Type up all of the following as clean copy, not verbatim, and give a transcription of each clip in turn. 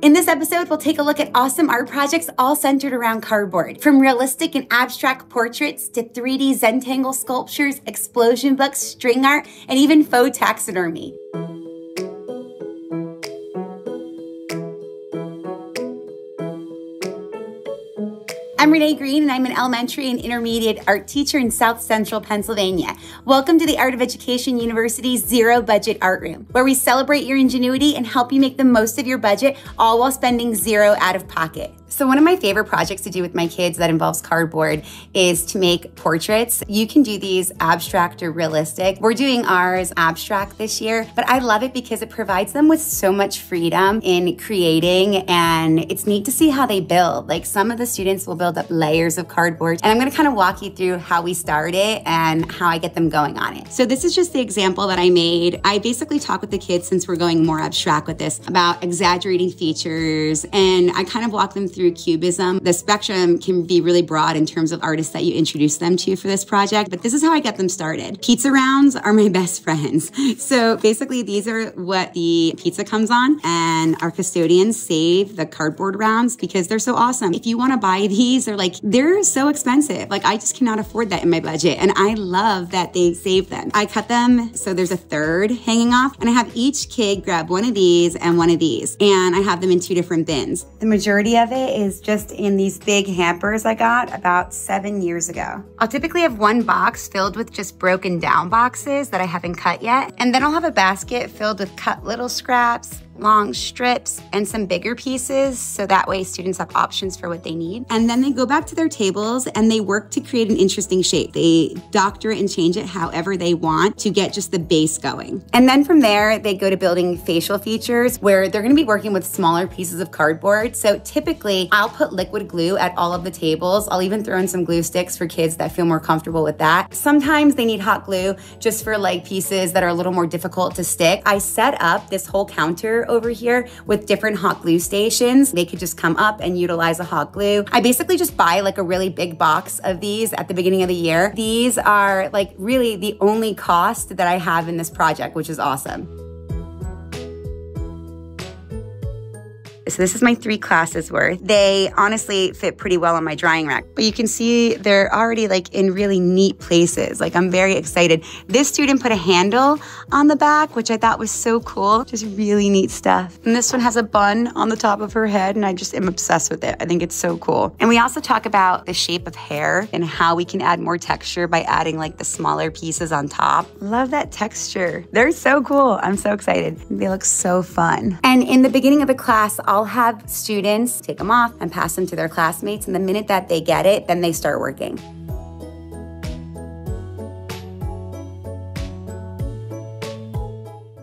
In this episode, we'll take a look at awesome art projects all centered around cardboard. From realistic and abstract portraits to 3D Zentangle sculptures, explosion books, string art, and even faux taxidermy. I'm Renae Green, and I'm an elementary and intermediate art teacher in South Central Pennsylvania. Welcome to the Art of Education University's Zero Budget Art Room, where we celebrate your ingenuity and help you make the most of your budget, all while spending zero out of pocket. So one of my favorite projects to do with my kids that involves cardboard is to make portraits. You can do these abstract or realistic. We're doing ours abstract this year, but I love it because it provides them with so much freedom in creating, and it's neat to see how they build. Like, some of the students will build up layers of cardboard, and I'm gonna kind of walk you through how we start it and how I get them going on it. So this is just the example that I made. I basically talk with the kids, since we're going more abstract with this, about exaggerating features, and I kind of walk them through cubism. The spectrum can be really broad in terms of artists that you introduce them to for this project, but this is how I get them started. Pizza rounds are my best friends. So basically, these are what the pizza comes on, and our custodians save the cardboard rounds because they're so awesome. If you want to buy these, they're so expensive. Like, I just cannot afford that in my budget, and I love that they save them. I cut them so there's a third hanging off, and I have each kid grab one of these and one of these, and I have them in 2 different bins. The majority of it is just in these big hampers I got about 7 years ago. I'll typically have one box filled with just broken down boxes that I haven't cut yet, and then I'll have a basket filled with cut little scraps, long strips, and some bigger pieces, so that way students have options for what they need. And then they go back to their tables and they work to create an interesting shape. They doctor it and change it however they want to get just the base going. And then from there, they go to building facial features, where they're gonna be working with smaller pieces of cardboard. So typically, I'll put liquid glue at all of the tables. I'll even throw in some glue sticks for kids that feel more comfortable with that. Sometimes they need hot glue just for pieces that are a little more difficult to stick. I set up this whole counter over here with different hot glue stations. They could just come up and utilize a hot glue. I basically just buy a really big box of these at the beginning of the year. These are really the only cost that I have in this project, which is awesome. So this is my 3 classes worth. They honestly fit pretty well on my drying rack, but you can see they're already in really neat places. I'm very excited. This student put a handle on the back, which I thought was so cool. Just really neat stuff. And this one has a bun on the top of her head, and I just am obsessed with it. I think it's so cool. And we also talk about the shape of hair and how we can add more texture by adding the smaller pieces on top. Love that texture. They're so cool. I'm so excited. They look so fun. And in the beginning of the class, I'll have students take them off and pass them to their classmates, and the minute that they get it, then they start working.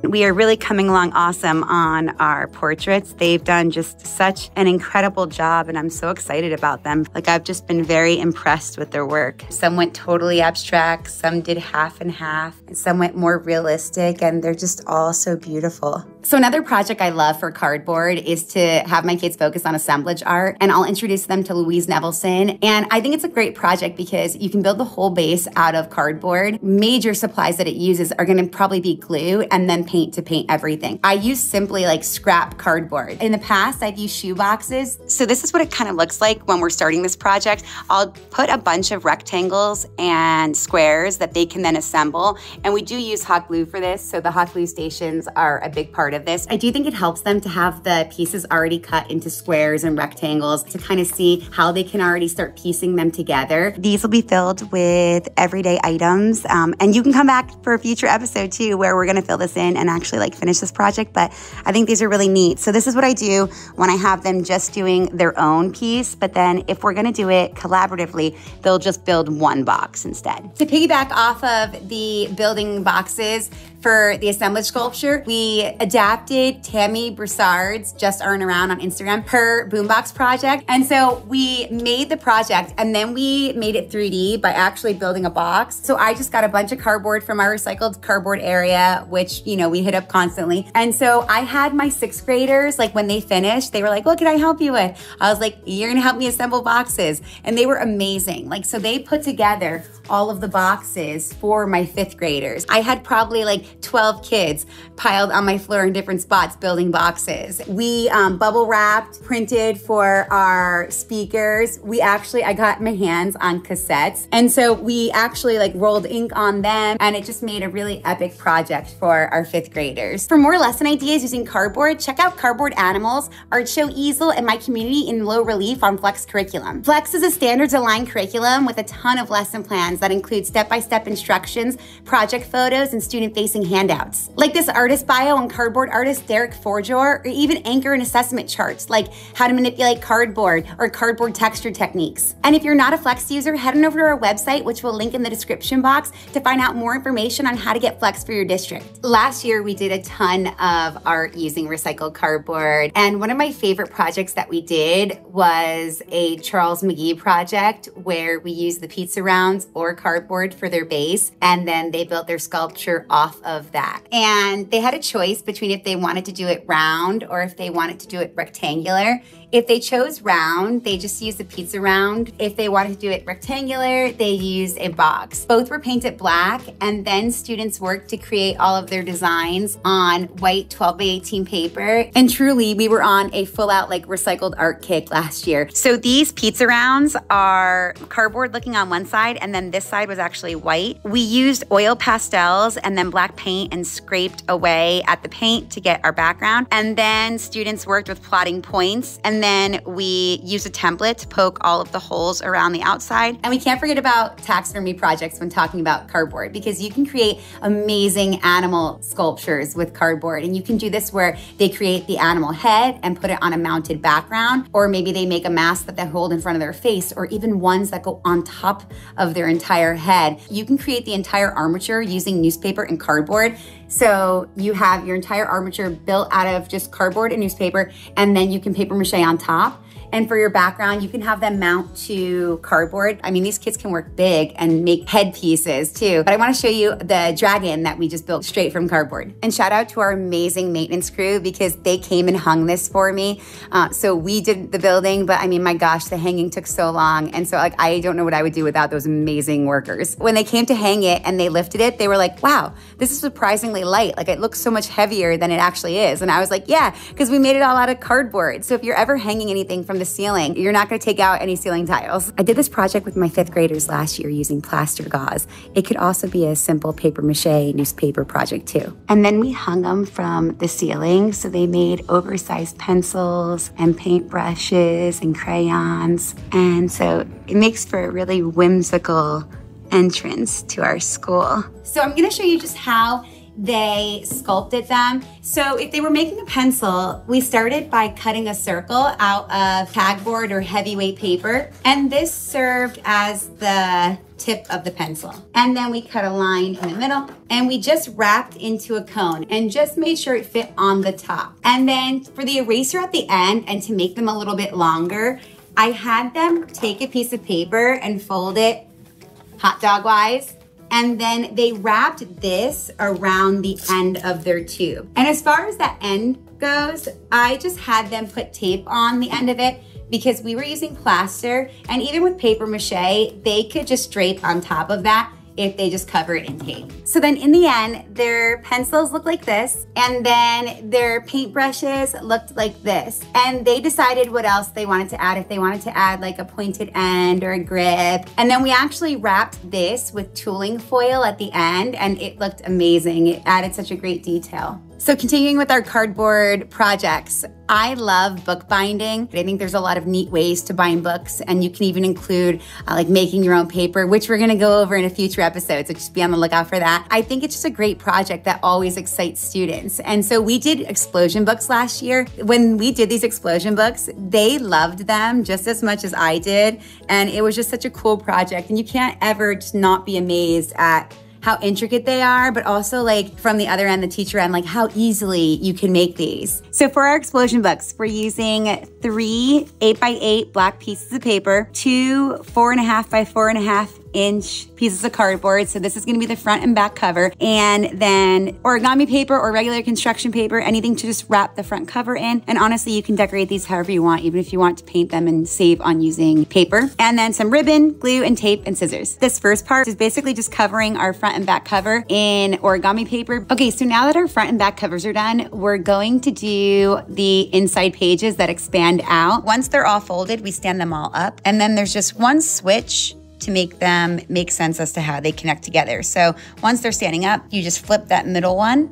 We are really coming along awesome on our portraits. They've done just such an incredible job, and I'm so excited about them. I've just been very impressed with their work. Some went totally abstract, some did half and half, and some went more realistic, and they're just all so beautiful. So another project I love for cardboard is to have my kids focus on assemblage art, and I'll introduce them to Louise Nevelson. And I think it's a great project because you can build the whole base out of cardboard. Major supplies that it uses are gonna probably be glue and then paint to paint everything. I use simply scrap cardboard. In the past, I've used shoe boxes. So this is what it kind of looks like when we're starting this project. I'll put a bunch of rectangles and squares that they can then assemble. And we do use hot glue for this, so the hot glue stations are a big part of this. I do think it helps them to have the pieces already cut into squares and rectangles to kind of see how they can already start piecing them together. These will be filled with everyday items. And you can come back for a future episode too, where we're gonna fill this in and actually finish this project, but I think these are really neat. So this is what I do when I have them just doing their own piece, but then if we're gonna do it collaboratively, they'll just build one box instead. To piggyback off of the building boxes for the assemblage sculpture, we adapted Tammy Broussard's Just Aren't Around on Instagram, her boombox project. And so we made the project, and then we made it 3D by actually building a box. So I just got a bunch of cardboard from our recycled cardboard area, which, we hit up constantly. And so I had my 6th graders, when they finished, they were like, what can I help you with? I was like, you're gonna help me assemble boxes. And they were amazing. So they put together all of the boxes for my 5th graders. I had probably like 12 kids piled on my floor in different spots building boxes. We bubble wrapped, printed for our speakers. I got my hands on cassettes. And so we actually like rolled ink on them, and it just made a really epic project for our 5th graders. For more lesson ideas using cardboard, check out Cardboard Animals, Art Show Easel, and My Community in Low Relief on Flex Curriculum. Flex is a standards-aligned curriculum with a ton of lesson plans that include step-by-step instructions, project photos, and student-facing handouts. Like this artist bio on cardboard artist Derek Forjor, or even anchor and assessment charts like how to manipulate cardboard or cardboard texture techniques. And if you're not a Flex user, head on over to our website, which we'll link in the description box, to find out more information on how to get Flex for your district. Last year, we did a ton of art using recycled cardboard, and one of my favorite projects that we did was a Charles McGee project where we used the pizza rounds or cardboard for their base, and then they built their sculpture off of that. And they had a choice between if they wanted to do it round or if they wanted to do it rectangular. If they chose round, they just used a pizza round. If they wanted to do it rectangular, they used a box. Both were painted black, and then students worked to create all of their designs on white 12 by 18 paper. And truly, we were on a full out like recycled art kick last year. So these pizza rounds are cardboard looking on one side, and then this side was actually white. We used oil pastels and then black paint and scraped away at the paint to get our background. And then students worked with plotting points, and then we used a template to poke all of the holes around the outside. And we can't forget about taxidermy projects when talking about cardboard, because you can create amazing animal sculptures with cardboard. And you can do this where they create the animal head and put it on a mounted background, or maybe they make a mask that they hold in front of their face, or even ones that go on top of their entire head. You can create the entire armature using newspaper and cardboard. So you have your entire armature built out of just cardboard and newspaper, and then you can paper mache on top. And for your background, you can have them mount to cardboard. I mean, these kids can work big and make head pieces too. But I want to show you the dragon that we just built straight from cardboard. And shout out to our amazing maintenance crew, because they came and hung this for me. So we did the building, but I mean, my gosh, the hanging took so long. And so like, I don't know what I would do without those amazing workers. When they came to hang it and they lifted it, they were like, wow, this is surprisingly light. Like it looks so much heavier than it actually is. And I was like, yeah, because we made it all out of cardboard. So if you're ever hanging anything from the ceiling, you're not going to take out any ceiling tiles. I did this project with my 5th graders last year using plaster gauze. It could also be a simple paper mache newspaper project too. And then we hung them from the ceiling. So they made oversized pencils and paintbrushes and crayons. And so it makes for a really whimsical entrance to our school. So I'm going to show you just how they sculpted them. So if they were making a pencil, we started by cutting a circle out of tagboard or heavyweight paper. And this served as the tip of the pencil. And then we cut a line in the middle, and we just wrapped into a cone and just made sure it fit on the top. And then for the eraser at the end, and to make them a little bit longer, I had them take a piece of paper and fold it hot dog wise. And then they wrapped this around the end of their tube. And as far as that end goes, I just had them put tape on the end of it, because we were using plaster, and even with paper mache, they could just drape on top of that if they just cover it in tape. So then in the end, their pencils look like this, and then their paintbrushes looked like this. And they decided what else they wanted to add, if they wanted to add like a pointed end or a grip. And then we actually wrapped this with tooling foil at the end, and it looked amazing. It added such a great detail. So continuing with our cardboard projects, I love bookbinding. I think there's a lot of neat ways to bind books, and you can even include like making your own paper, which we're gonna go over in a future episode, so just be on the lookout for that. I think it's just a great project that always excites students. And so we did explosion books last year. When we did these explosion books, they loved them just as much as I did, and it was just such a cool project. And you can't ever just not be amazed at how intricate they are, but also like from the other end, the teacher end, like how easily you can make these. So for our explosion books, we're using 3 8x8 black pieces of paper, 2 4.5 by 4.5 1/8" pieces of cardboard. So this is gonna be the front and back cover. And then origami paper or regular construction paper, anything to just wrap the front cover in. And honestly, you can decorate these however you want, even if you want to paint them and save on using paper. And then some ribbon, glue, and tape, and scissors. This first part is basically just covering our front and back cover in origami paper. Okay, so now that our front and back covers are done, we're going to do the inside pages that expand out. Once they're all folded, we stand them all up. And then there's just one switch to make them make sense as to how they connect together. So once they're standing up, you just flip that middle one.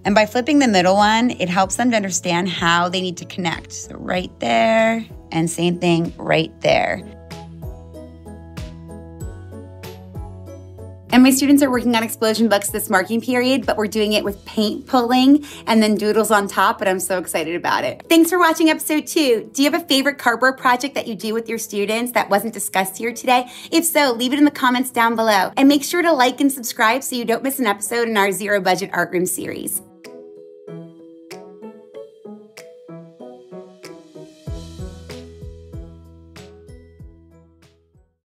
And by flipping the middle one, it helps them to understand how they need to connect. So right there, and same thing right there. And my students are working on explosion books this marking period, but we're doing it with paint pulling and then doodles on top, but I'm so excited about it. Thanks for watching episode 2. Do you have a favorite cardboard project that you do with your students that wasn't discussed here today? If so, leave it in the comments down below. And make sure to like and subscribe so you don't miss an episode in our Zero Budget Art Room series.